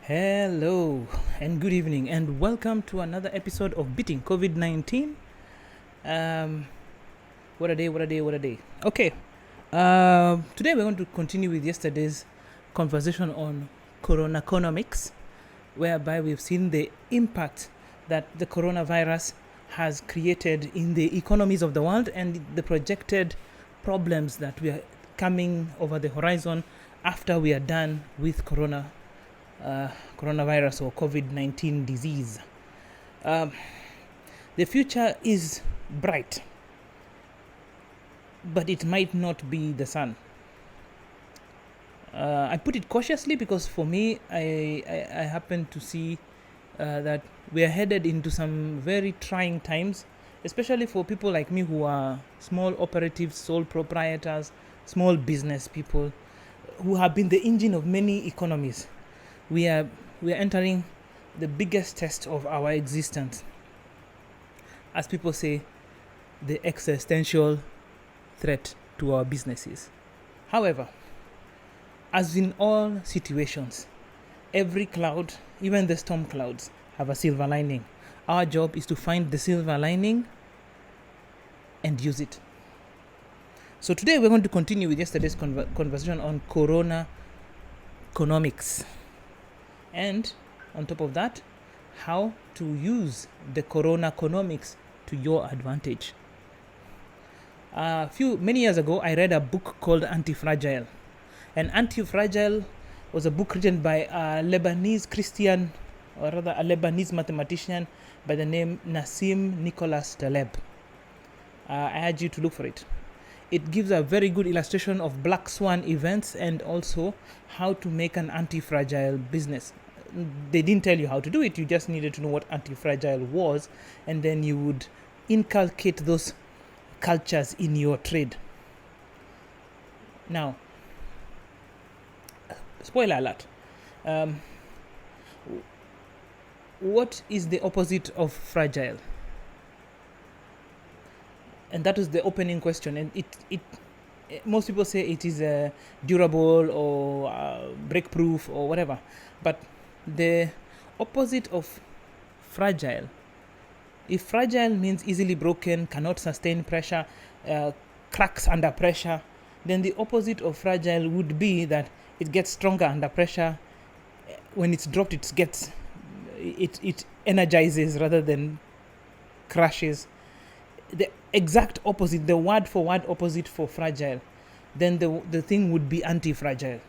Hello and good evening, and welcome to another episode of Beating COVID-19. What a day. Okay, today we're going to continue with yesterday's conversation on coronaconomics, whereby we've seen the impact that the coronavirus has created in the economies of the world and the projected problems that we are coming over the horizon after we are done with coronavirus or COVID-19 disease. The future is bright, but it might not be the sun. I put it cautiously because for me, I happen to see that we are headed into some very trying times, especially for people like me who are small operatives, sole proprietors, small business people who have been the engine of many economies. We are entering the biggest test of our existence. As people say, the existential threat to our businesses. However, as in all situations, every cloud, even the storm clouds, have a silver lining. Our job is to find the silver lining and use it. So today we're going to continue with yesterday's conversation on coronaconomics. And on top of that, how to use the coronaconomics to your advantage. Many years ago, I read a book called Anti-Fragile. And Anti-Fragile was a book written by a Lebanese Christian, or rather a Lebanese mathematician by the name Nassim Nicholas Taleb. I urge you to look for it. It gives a very good illustration of black swan events and also how to make an anti-fragile business. They didn't tell you how to do it, you just needed to know what anti-fragile was, and then you would inculcate those cultures in your trade. Now, spoiler alert. What is the opposite of fragile? And that was the opening question. And it most people say it is durable or break-proof or whatever. But the opposite of fragile, if fragile means easily broken, cannot sustain pressure, cracks under pressure, then the opposite of fragile would be that it gets stronger under pressure. When it's dropped, it energizes rather than crashes. The exact opposite, the word for word opposite for fragile, then the thing would be anti-fragile.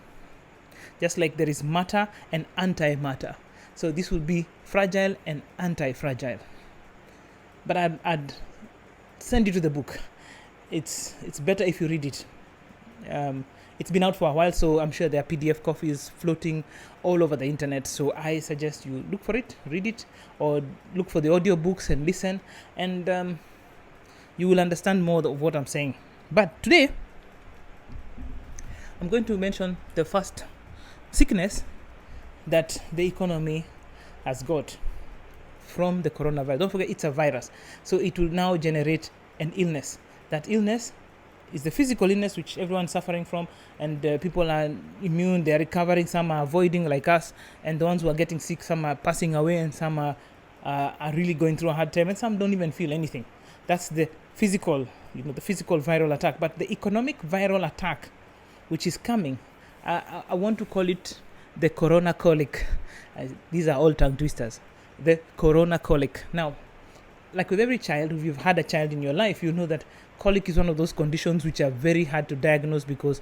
Just like there is matter and anti-matter. So this would be fragile and anti-fragile. But I'd send you to the book. It's better if you read it. It's been out for a while, so I'm sure there are PDF copies floating all over the internet. So I suggest you look for it, read it, or look for the audiobooks and listen, and you will understand more of what I'm saying. But today, I'm going to mention the first sickness that the economy has got from the coronavirus. Don't forget, it's a virus. So it will now generate an illness. That illness is the physical illness which everyone's suffering from, and people are immune, they're recovering, some are avoiding like us, and the ones who are getting sick, some are passing away, and some are really going through a hard time, and some don't even feel anything. That's the physical, the physical viral attack. But the economic viral attack, which is coming, I want to call it the corona colic. These are all tongue twisters. The corona colic. Now, like with every child, if you've had a child in your life, you know that colic is one of those conditions which are very hard to diagnose because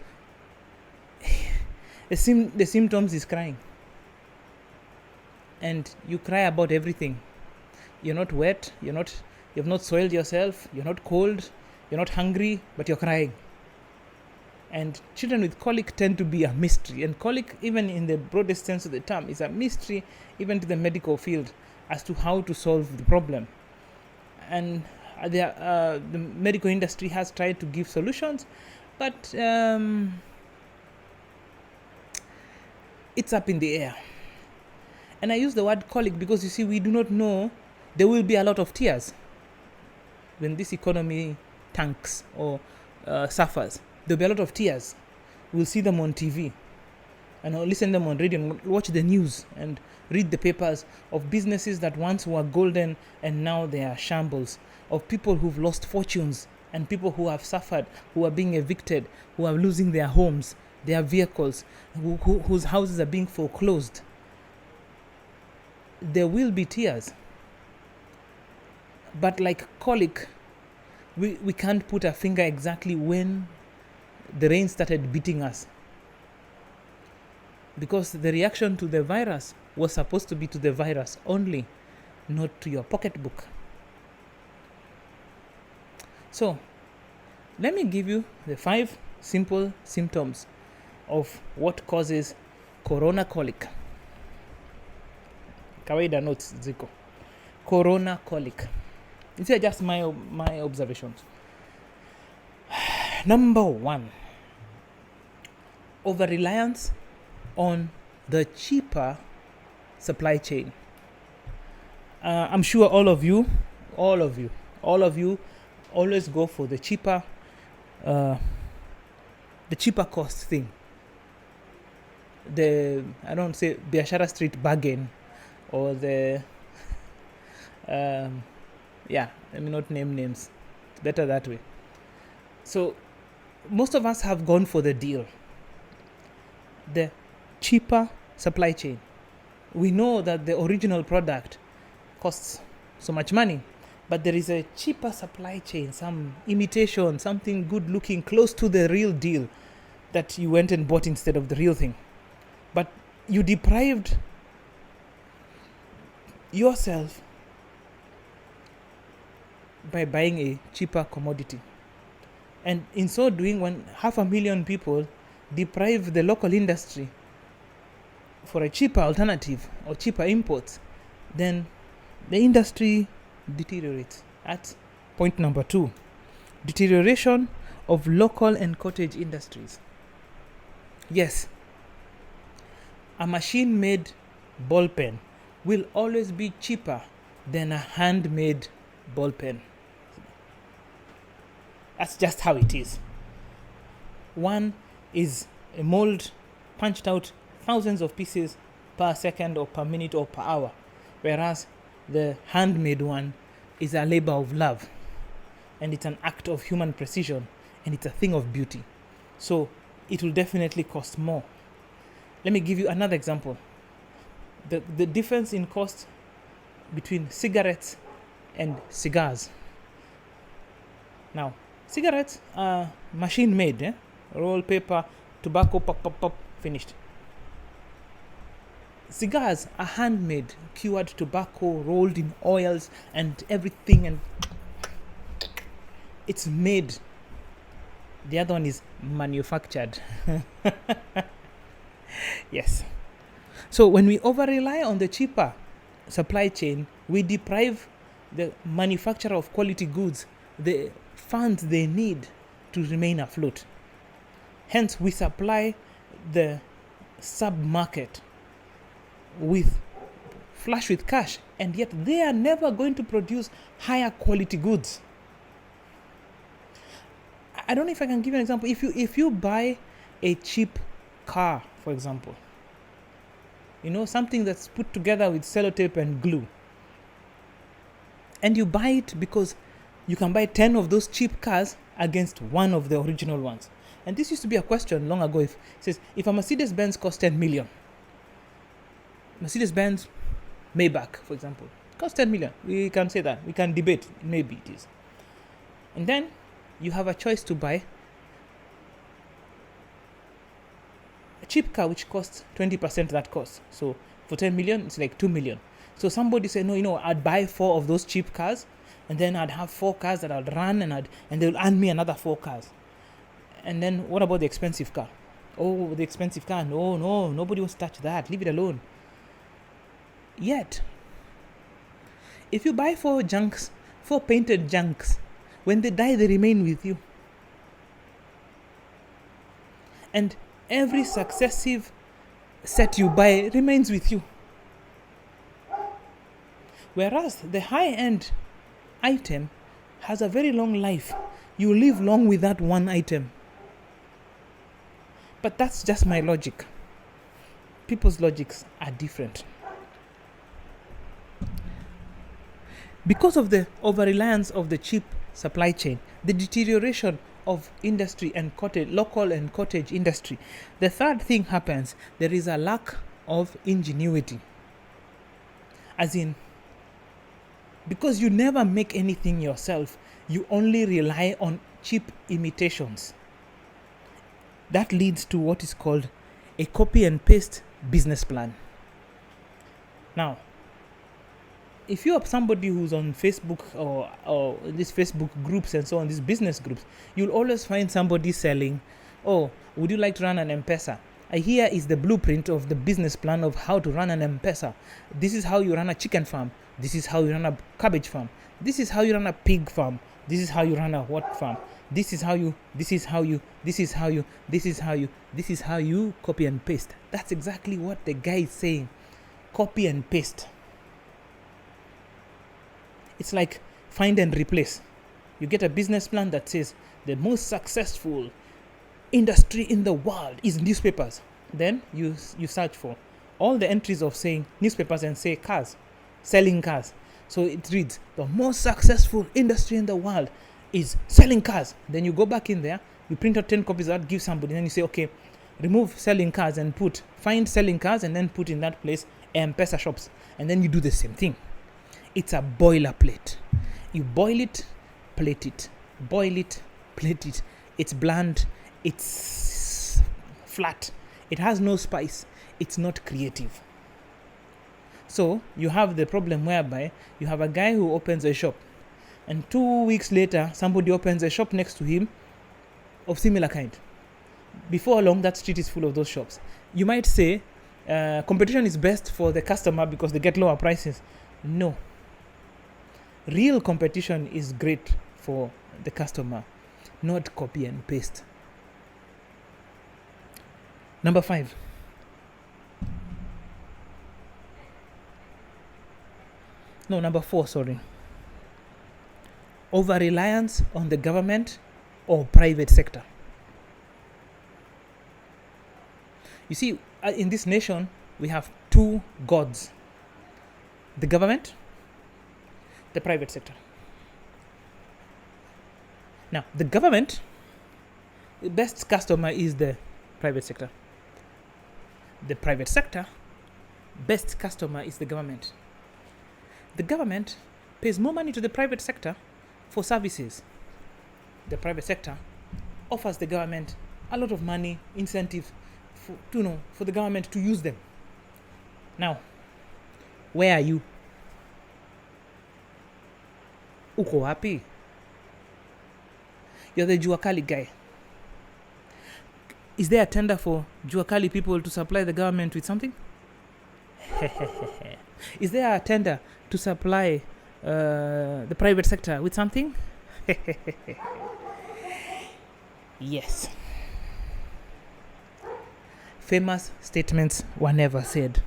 the symptoms is crying. And you cry about everything. You're not wet, you've not soiled yourself, you're not cold, you're not hungry, but you're crying. And children with colic tend to be a mystery. And colic, even in the broadest sense of the term, is a mystery even to the medical field as to how to solve the problem. And the medical industry has tried to give solutions, but it's up in the air. And I use the word colic because, you see, we do not know. There will be a lot of tears when this economy tanks or suffers. There'll be a lot of tears. We'll see them on TV. and listen them on radio, and watch the news and read the papers of businesses that once were golden and now they are shambles, of people who've lost fortunes and people who have suffered, who are being evicted, who are losing their homes, their vehicles, whose houses are being foreclosed. There will be tears. But like Colic, we can't put a finger exactly when the rain started beating us. Because the reaction to the virus was supposed to be to the virus only, not to your pocketbook. So, let me give you the 5 simple symptoms of what causes corona colic. Kawaida notes ziko. Corona colic. These are just my observations. Number 1, over-reliance on the cheaper supply chain. I'm sure all of you always go for the cheaper cost thing. I don't say Biashara Street bargain or the let me not name names. It's better that way. So most of us have gone for the deal, the cheaper supply chain. We know that the original product costs so much money, but there is a cheaper supply chain, some imitation, something good looking, close to the real deal that you went and bought instead of the real thing. But you deprived yourself by buying a cheaper commodity. And in so doing, when 500,000 people deprive the local industry for a cheaper alternative or cheaper imports, then the industry deteriorates. At point number 2, deterioration of local and cottage industries. Yes, a machine-made ball pen will always be cheaper than a handmade ball pen. That's just how it is. One is a mold punched out thousands of pieces per second or per minute or per hour, whereas the handmade one is a labor of love, and it's an act of human precision, and it's a thing of beauty. So it will definitely cost more. Let me give you another example. The difference in cost between cigarettes and cigars. Now, cigarettes are machine made, roll, paper, tobacco, pop, pop, pop, finished. Cigars are handmade, cured tobacco, rolled in oils and everything, and it's made. The other one is manufactured. Yes. So when we over-rely on the cheaper supply chain, we deprive the manufacturer of quality goods the funds they need to remain afloat. Hence, we supply the sub-market flush with cash, and yet they are never going to produce higher quality goods. I don't know if I can give you an example. If you buy a cheap car, for example, something that's put together with sellotape and glue, and you buy it because you can buy 10 of those cheap cars against one of the original ones. And this used to be a question long ago. It says, if a Mercedes-Benz costs 10 million, Mercedes-Benz Maybach, for example, costs 10 million. We can say that. We can debate. Maybe it is. And then you have a choice to buy a cheap car which costs 20% that cost. So for 10 million, it's like 2 million. So somebody said, no, I'd buy 4 of those cheap cars, and then I'd have 4 cars that I'd run, and they'll earn me another 4 cars. And then what about the expensive car? Oh, the expensive car. No, nobody wants to touch that. Leave it alone. Yet, if you buy 4 painted junks, when they die, they remain with you. And every successive set you buy remains with you. Whereas the high-end item has a very long life. You live long with that one item. But that's just my logic. people's logics are different. Because of the over-reliance of the cheap supply chain, the deterioration of industry and cottage, local and cottage industry, the third thing happens, there is a lack of ingenuity. As in, because you never make anything yourself, you only rely on cheap imitations. That leads to what is called a copy and paste business plan. Now, if you are somebody who's on Facebook or these Facebook groups and so on, these business groups, you'll always find somebody selling, oh, would you like to run an M-Pesa? Here is the blueprint of the business plan of how to run an M-Pesa. This is how you run a chicken farm. This is how you run a cabbage farm. This is how you run a pig farm. This is how you run a what farm. This is how you copy and paste. That's exactly what the guy is saying. Copy and paste. It's like find and replace. You get a business plan that says the most successful industry in the world is newspapers. Then you search for all the entries of saying newspapers and say cars, selling cars. So it reads the most successful industry in the world is selling cars. Then you go back in there, you print out 10 copies of that, give somebody, then you say, okay, remove selling cars and find selling cars and then put in that place M-Pesa shops. And then you do the same thing. It's a boilerplate. You boil it, plate it. Boil it, plate it. It's bland. It's flat. It has no spice. It's not creative. So you have the problem whereby you have a guy who opens a shop, and 2 weeks later, somebody opens a shop next to him of similar kind. Before long, that street is full of those shops. You might say competition is best for the customer because they get lower prices. No. Real competition is great for the customer, not copy and paste. Number 5. No, number 4, sorry. Over-reliance on the government or private sector. You see, in this nation, we have 2 gods. The government, the private sector. Now, the government, the best customer is the private sector. The private sector, best customer is the government. The government pays more money to the private sector for services. The private sector offers the government a lot of money, incentive for the government to use them. Now, where are you? Uko wapi? You're the Jua Kali guy. Is there a tender for Jua Kali people to supply the government with something? Is there a tender to supply the private sector with something? Yes. Famous statements were never said.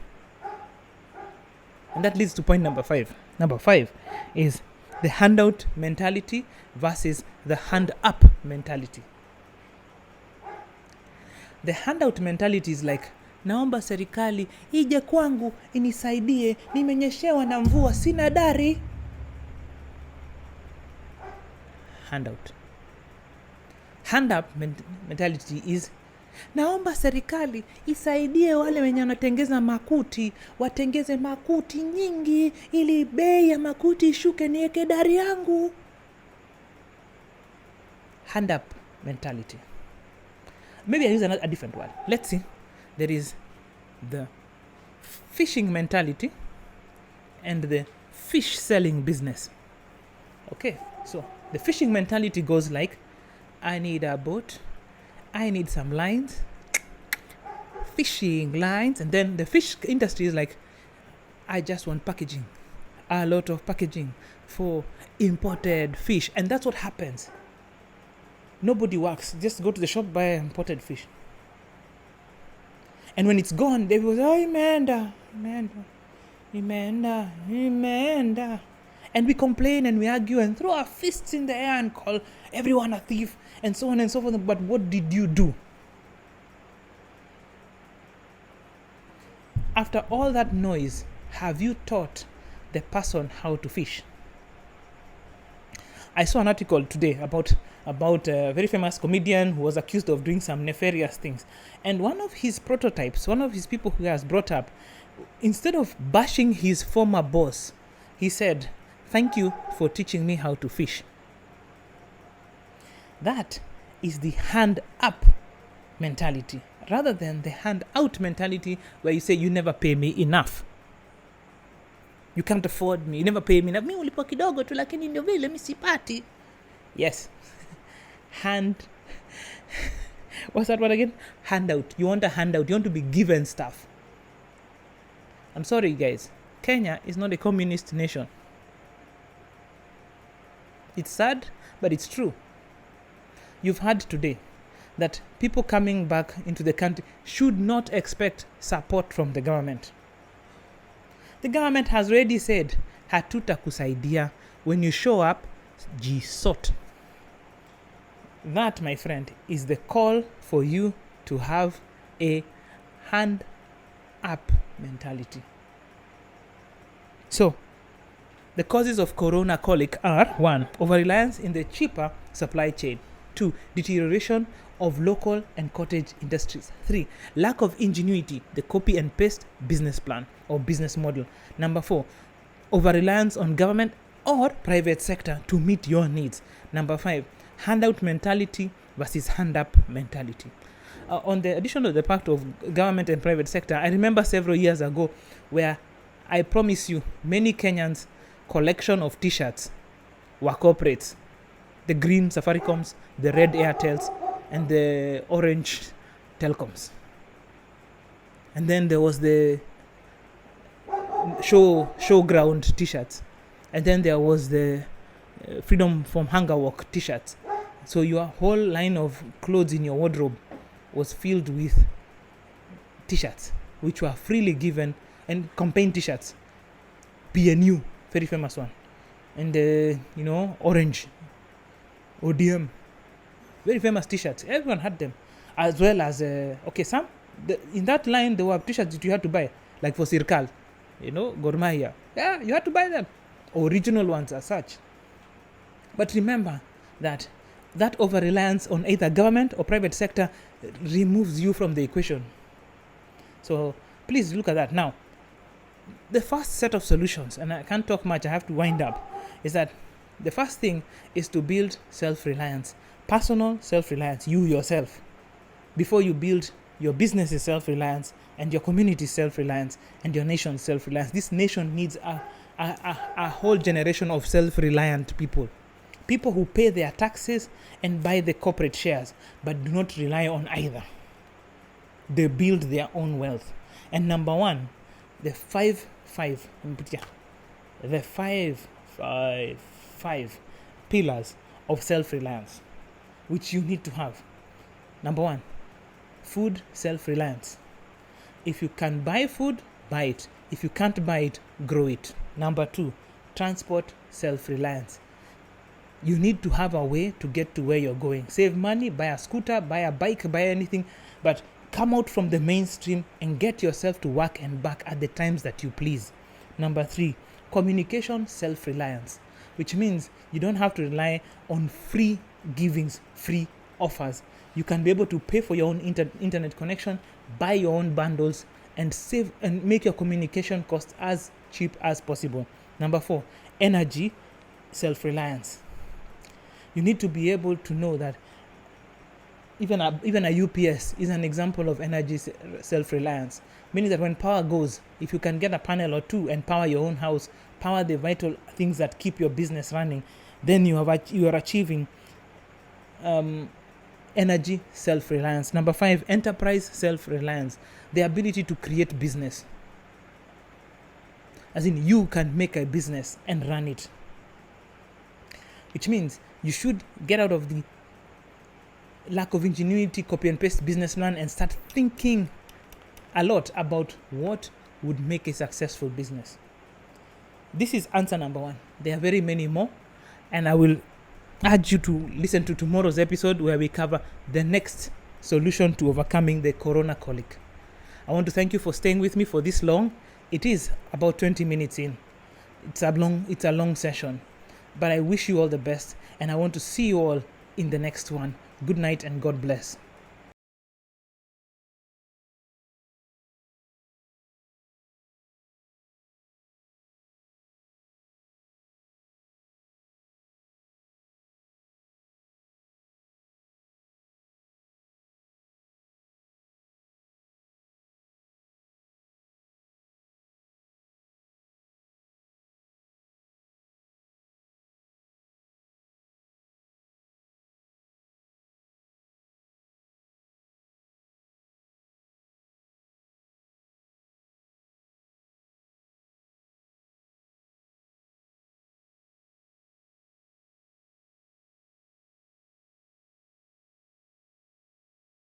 And that leads to point number 5. Number 5 is the handout mentality versus the hand-up mentality. The handout mentality is like, naomba serikali ije kwangu inisaidie, nimenyeshewa na mvua, sina dari. Handout. Hand-up mentality is, naomba serikali isaidie wale wenye wanatengeza makuti, watengeze makuti nyingi ili bei ya makuti ishuke niweke dari yangu. Hand-up mentality. Maybe I use a different word. Let's see. There is the fishing mentality and the fish selling business. Okay, so the fishing mentality goes like, I need a boat, I need some lines, fishing lines, and then the fish industry is like, I just want packaging, a lot of packaging for imported fish. And that's what happens. Nobody works, just go to the shop, buy imported fish. And when it's gone, they will say, oh, Emenda. And we complain and we argue and throw our fists in the air and call everyone a thief and so on and so forth. But what did you do? After all that noise, have you taught the person how to fish? I saw an article today about a very famous comedian who was accused of doing some nefarious things. And one of his prototypes, one of his people who has brought up, instead of bashing his former boss, he said, "Thank you for teaching me how to fish." That is the hand up mentality, rather than the hand out mentality where you say, "You never pay me enough. You can't afford me. You never pay me enough. Mi ulipo kidogo tu lakini ndio vile mi sipati." Yes. What's that word again? Handout. You want a handout. You want to be given stuff. I'm sorry, guys. Kenya is not a communist nation. It's sad, but it's true. You've heard today that people coming back into the country should not expect support from the government. The government has already said, "Hatutakusaidia. When you show up, jisort." That, my friend, is the call for you to have a hand up mentality. So, the causes of corona colic are: 1. Over-reliance in the cheaper supply chain. 2. Deterioration of local and cottage industries. 3. Lack of ingenuity, the copy and paste business plan or business model. 4. Over-reliance on government or private sector to meet your needs. 5. Handout mentality versus hand-up mentality. On the addition of the part of government and private sector, I remember several years ago where I promise you, many Kenyans' collection of t-shirts were corporates. The green Safaricom's, the red Airtels, and the orange Telcoms. And then there was the showground t-shirts. And then there was the freedom from hunger walk t-shirts. So your whole line of clothes in your wardrobe was filled with t-shirts, which were freely given, and campaign t-shirts. PNU, very famous one. And orange, ODM, very famous t-shirts. Everyone had them. As well as, in that line, there were t-shirts that you had to buy, like for Sirkal, Gor Mahia. Yeah, you had to buy them. Original ones as such. But remember that over-reliance on either government or private sector removes you from the equation. So please look at that. Now, the first set of solutions, and I can't talk much, I have to wind up, is that the first thing is to build self-reliance. Personal self-reliance, you yourself. Before you build your business's self-reliance, and your community's self-reliance, and your nation's self-reliance. This nation needs a whole generation of self-reliant people. People who pay their taxes and buy the corporate shares, but do not rely on either. They build their own wealth. And 1, the five pillars of self-reliance, which you need to have. 1, food self-reliance. If you can buy food, buy it. If you can't buy it, grow it. 2, transport self-reliance. You need to have a way to get to where you're going. Save money, buy a scooter, buy a bike, buy anything, but come out from the mainstream and get yourself to work and back at the times that you please. 3, communication self-reliance, which means you don't have to rely on free givings, free offers. You can be able to pay for your own internet connection, buy your own bundles, and save and make your communication cost as cheap as possible. 4, energy self-reliance. You need to be able to know that even a UPS is an example of energy self-reliance, meaning that when power goes, if you can get a panel or two and power your own house, power the vital things that keep your business running, then you are achieving energy self-reliance. 5, enterprise self-reliance, the ability to create business. As in, you can make a business and run it. Which means you should get out of the lack of ingenuity, copy and paste business plan, and start thinking a lot about what would make a successful business. This is answer 1. There are very many more, and I will urge you to listen to tomorrow's episode where we cover the next solution to overcoming the corona colic. I want to thank you for staying with me for this long. It is about 20 minutes in. It's a long session. But I wish you all the best, and I want to see you all in the next one. Good night and God bless.